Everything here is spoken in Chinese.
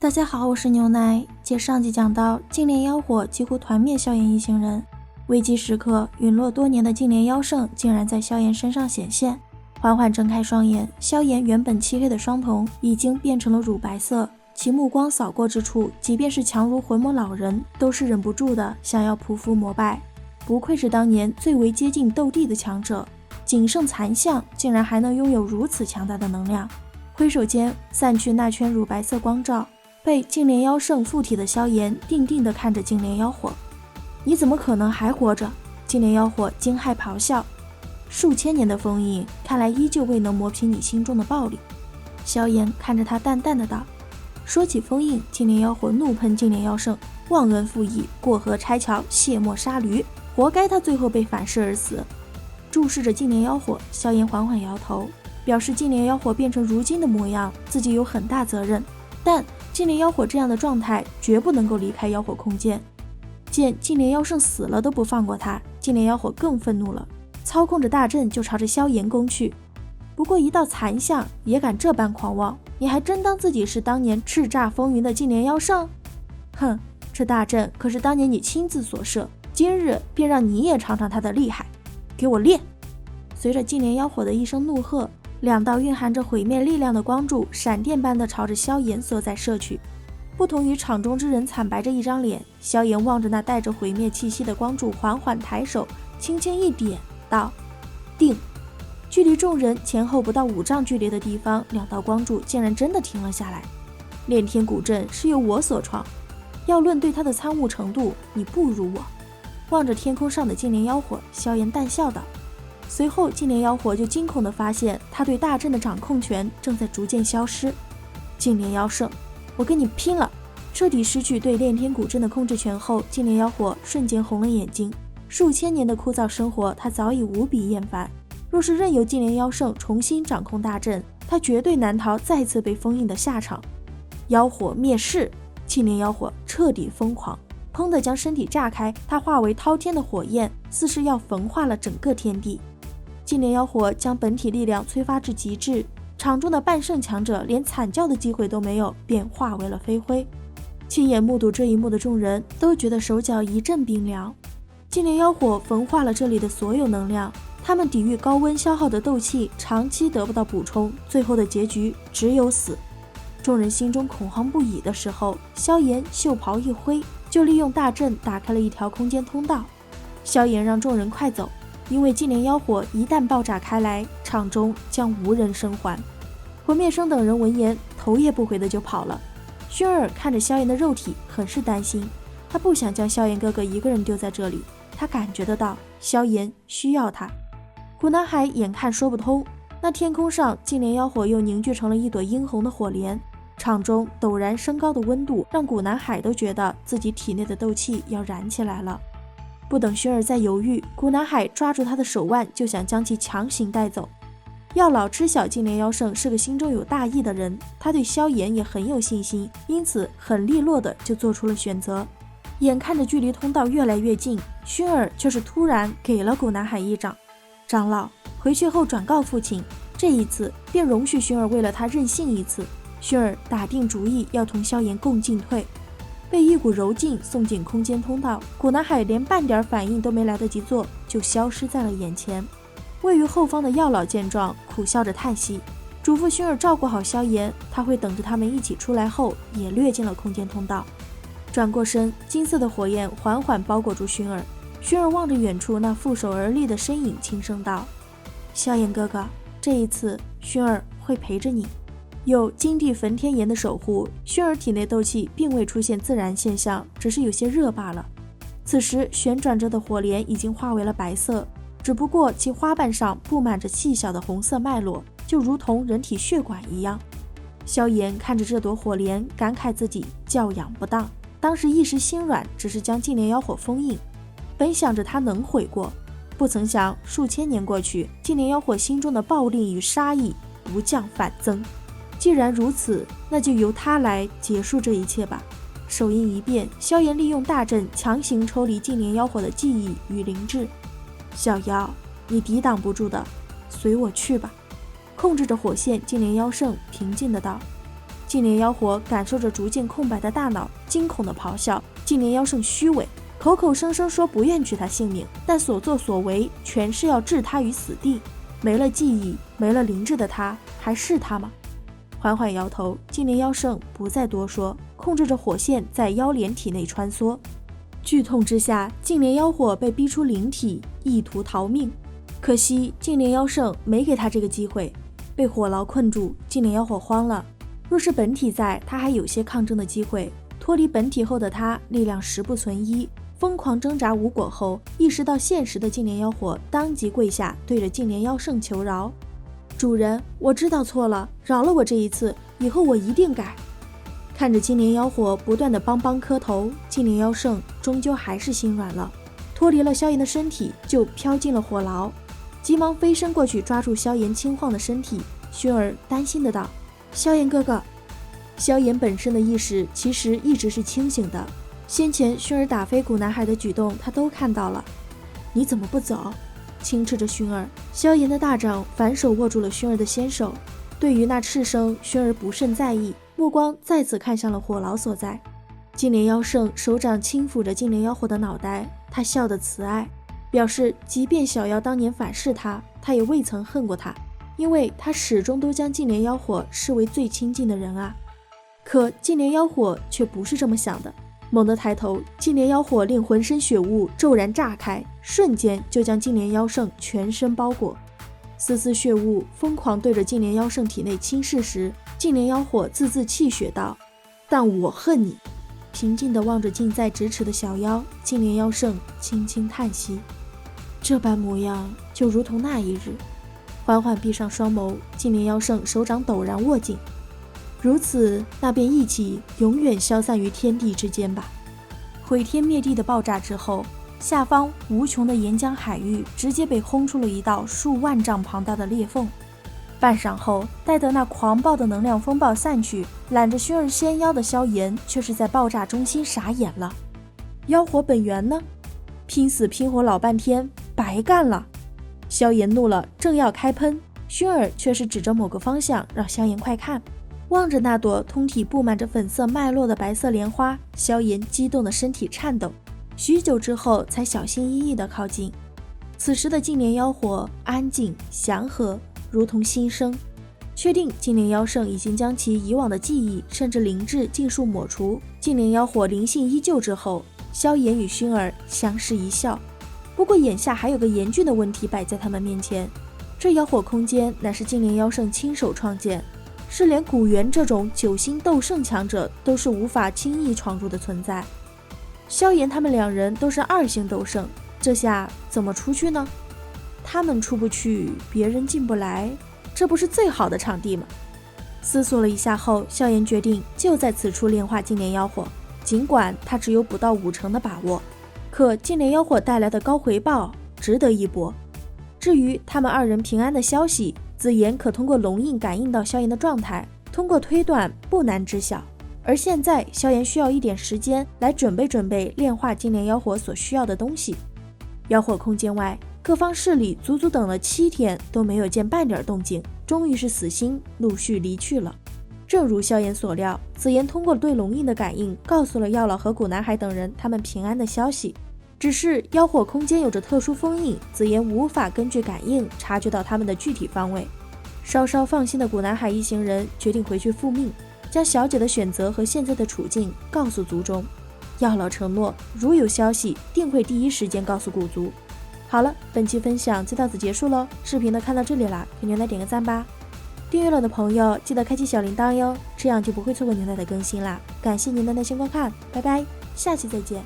大家好，我是牛奶。接上集讲到，净莲妖火几乎团灭萧炎一行人，危机时刻，陨落多年的净莲妖圣竟然在萧炎身上显现，缓缓睁开双眼，萧炎原本漆黑的双瞳已经变成了乳白色，其目光扫过之处，即便是强如魂魔老人，都是忍不住的想要匍匐膜拜。不愧是当年最为接近斗帝的强者，仅剩残像竟然还能拥有如此强大的能量。挥手间散去那圈乳白色光照，被净莲妖圣附体的萧炎定定地看着净莲妖火。你怎么可能还活着？净莲妖火惊骇咆哮。数千年的封印，看来依旧未能磨平你心中的暴力。萧炎看着他淡淡的道。说起封印，净莲妖火怒喷净莲妖圣，忘恩负义，过河拆桥，卸磨杀驴，活该他最后被反噬而死。注视着净莲妖火，萧炎缓缓摇头，表示净莲妖火变成如今的模样，自己有很大责任。但净莲妖火这样的状态绝不能够离开妖火空间。见净莲妖圣死了都不放过他，净莲妖火更愤怒了，操控着大阵就朝着萧炎攻去。不过一道残像也敢这般狂妄，你还真当自己是当年叱咤风云的净莲妖圣？哼，这大阵可是当年你亲自所设，今日便让你也尝尝他的厉害，给我练！随着净莲妖火的一声怒喝，两道蕴含着毁灭力量的光柱闪电般的朝着萧炎所在射去。不同于场中之人惨白着一张脸，萧炎望着那带着毁灭气息的光柱，缓缓抬手，轻轻一点，道：定。距离众人前后不到5丈距离的地方，两道光柱竟然真的停了下来。炼天古阵是由我所创，要论对它的参悟程度，你不如我。望着天空上的净莲妖火，萧炎淡笑道。随后净莲妖火就惊恐地发现，他对大阵的掌控权正在逐渐消失。净莲妖圣，我跟你拼了！彻底失去对炼天古阵的控制权后，净莲妖火瞬间红了眼睛。数千年的枯燥生活，他早已无比厌烦。若是任由净莲妖圣重新掌控大阵，他绝对难逃再次被封印的下场。妖火灭世，净莲妖火彻底疯狂，砰地将身体炸开，他化为滔天的火焰，似是要焚化了整个天地。净莲妖火将本体力量催发至极致，场中的半圣强者连惨叫的机会都没有，便化为了飞灰。亲眼目睹这一幕的众人都觉得手脚一阵冰凉。净莲妖火焚化了这里的所有能量，他们抵御高温消耗的斗气长期得不到补充，最后的结局只有死。众人心中恐慌不已的时候，萧炎袖袍一挥，就利用大阵打开了一条空间通道。萧炎让众人快走，因为净莲妖火一旦爆炸开来，场中将无人生还。魂灭生等人闻言，头也不回的就跑了。薰儿看着萧炎的肉体，很是担心，他不想将萧炎哥哥一个人丢在这里，他感觉得到萧炎需要他。古南海眼看说不通，那天空上净莲妖火又凝聚成了一朵殷红的火莲，场中陡然升高的温度让古南海都觉得自己体内的斗气要燃起来了。不等薰儿再犹豫，古南海抓住他的手腕，就想将其强行带走。药老知晓净莲妖圣是个心中有大义的人，他对萧炎也很有信心，因此很利落的就做出了选择。眼看着距离通道越来越近，薰儿却是突然给了古南海一掌。长老回去后转告父亲，这一次便容许薰儿为了他任性一次。薰儿打定主意要同萧炎共进退。被一股柔劲送进空间通道，古南海连半点反应都没来得及做，就消失在了眼前。位于后方的药老见状，苦笑着叹息，嘱咐薰儿照顾好萧炎，他会等着他们一起出来后也掠进了空间通道。转过身，金色的火焰缓缓包裹住薰儿。薰儿望着远处那负手而立的身影，轻声道：萧炎哥哥，这一次薰儿会陪着你。有金地焚天炎的守护，薰儿体内斗气并未出现自然现象，只是有些热罢了。此时旋转着的火莲已经化为了白色，只不过其花瓣上布满着细小的红色脉络，就如同人体血管一样。萧炎看着这朵火莲，感慨自己教养不当，当时一时心软，只是将净莲妖火封印。本想着他能悔过，不曾想数千年过去，净莲妖火心中的暴戾与杀意不降反增。既然如此，那就由他来结束这一切吧。手印一变，萧炎利用大阵强行抽离净莲妖火的记忆与灵智。小妖，你抵挡不住的，随我去吧。控制着火线，净莲妖圣平静的道。净莲妖火感受着逐渐空白的大脑，惊恐地咆哮。净莲妖圣虚伪，口口声声说不愿取他性命，但所作所为全是要置他于死地。没了记忆，没了灵智的他，还是他吗？缓缓摇头，净莲妖圣不再多说，控制着火线在妖莲体内穿梭。剧痛之下，净莲妖火被逼出灵体，意图逃命。可惜净莲妖圣没给他这个机会，被火牢困住，净莲妖火慌了。若是本体在，他还有些抗争的机会。脱离本体后的他，力量十不存一，疯狂挣扎无果后，意识到现实的净莲妖火当即跪下，对着净莲妖圣求饶：“主人，我知道错了，饶了我这一次，以后我一定改。”看着净莲妖火不断的梆梆磕头，净莲妖圣终究还是心软了，脱离了萧炎的身体，就飘进了火牢。急忙飞身过去抓住萧炎轻晃的身体，薰儿担心的道：“萧炎哥哥。”萧炎本身的意识其实一直是清醒的，先前薰儿打飞古男孩的举动他都看到了。你怎么不走？轻斥着薰儿，萧炎的大掌反手握住了薰儿的纤手。对于那斥声，薰儿不甚在意，目光再次看向了火牢所在。净莲妖圣手掌轻抚着净莲妖火的脑袋，他笑得慈爱，表示即便小妖当年反噬他，他也未曾恨过他，因为他始终都将净莲妖火视为最亲近的人啊。可净莲妖火却不是这么想的，猛地抬头，净莲妖火令浑身血雾骤然炸开，瞬间就将净莲妖圣全身包裹。丝丝血雾疯狂对着净莲妖圣体内侵蚀时，净莲妖火字字泣血道：“但我恨你。”平静地望着近在咫尺的小妖，净莲妖圣轻轻叹息，这般模样就如同那一日。缓缓闭上双眸，净莲妖圣手掌陡然握紧，如此，那便一起永远消散于天地之间吧。毁天灭地的爆炸之后，下方无穷的岩浆海域直接被轰出了一道数万丈庞大的裂缝。半晌后，待得那狂暴的能量风暴散去，揽着薰儿仙妖的萧炎却是在爆炸中心傻眼了。妖火本源呢？拼死拼活老半天，白干了。萧炎怒了，正要开喷，薰儿却是指着某个方向，让萧炎快看。望着那朵通体布满着粉色脉络的白色莲花，萧炎激动的身体颤抖，许久之后才小心翼翼地靠近。此时的净莲妖火安静祥和，如同新生。确定净莲妖圣已经将其以往的记忆甚至灵智尽数抹除，净莲妖火灵性依旧之后，萧炎与薰儿相视一笑。不过眼下还有个严峻的问题摆在他们面前，这妖火空间乃是净莲妖圣亲手创建，是连古元这种9星斗圣强者都是无法轻易闯入的存在。萧炎他们两人都是2星斗圣，这下怎么出去呢？他们出不去，别人进不来，这不是最好的场地吗？思索了一下后，萧炎决定就在此处炼化净莲妖火，尽管他只有不到50%的把握，可净莲妖火带来的高回报值得一搏。至于他们2人平安的消息，紫妍可通过龙印感应到萧炎的状态，通过推断不难知晓。而现在萧炎需要一点时间来准备炼化净莲妖火所需要的东西。妖火空间外，各方势力足足等了7天都没有见半点动静，终于是死心，陆续离去了。正如萧炎所料，紫妍通过对龙印的感应告诉了药老和古男孩等人他们平安的消息，只是妖火空间有着特殊封印，紫妍无法根据感应察觉到他们的具体方位。稍稍放心的古男孩一行人决定回去复命，将小姐的选择和现在的处境告诉族中。药老承诺，如有消息定会第一时间告诉古族。好了，本期分享就到此结束喽。视频呢看到这里啦，给牛奶点个赞吧。订阅了的朋友记得开启小铃铛哟，这样就不会错过牛奶的更新啦。感谢您的耐心观看，拜拜，下期再见。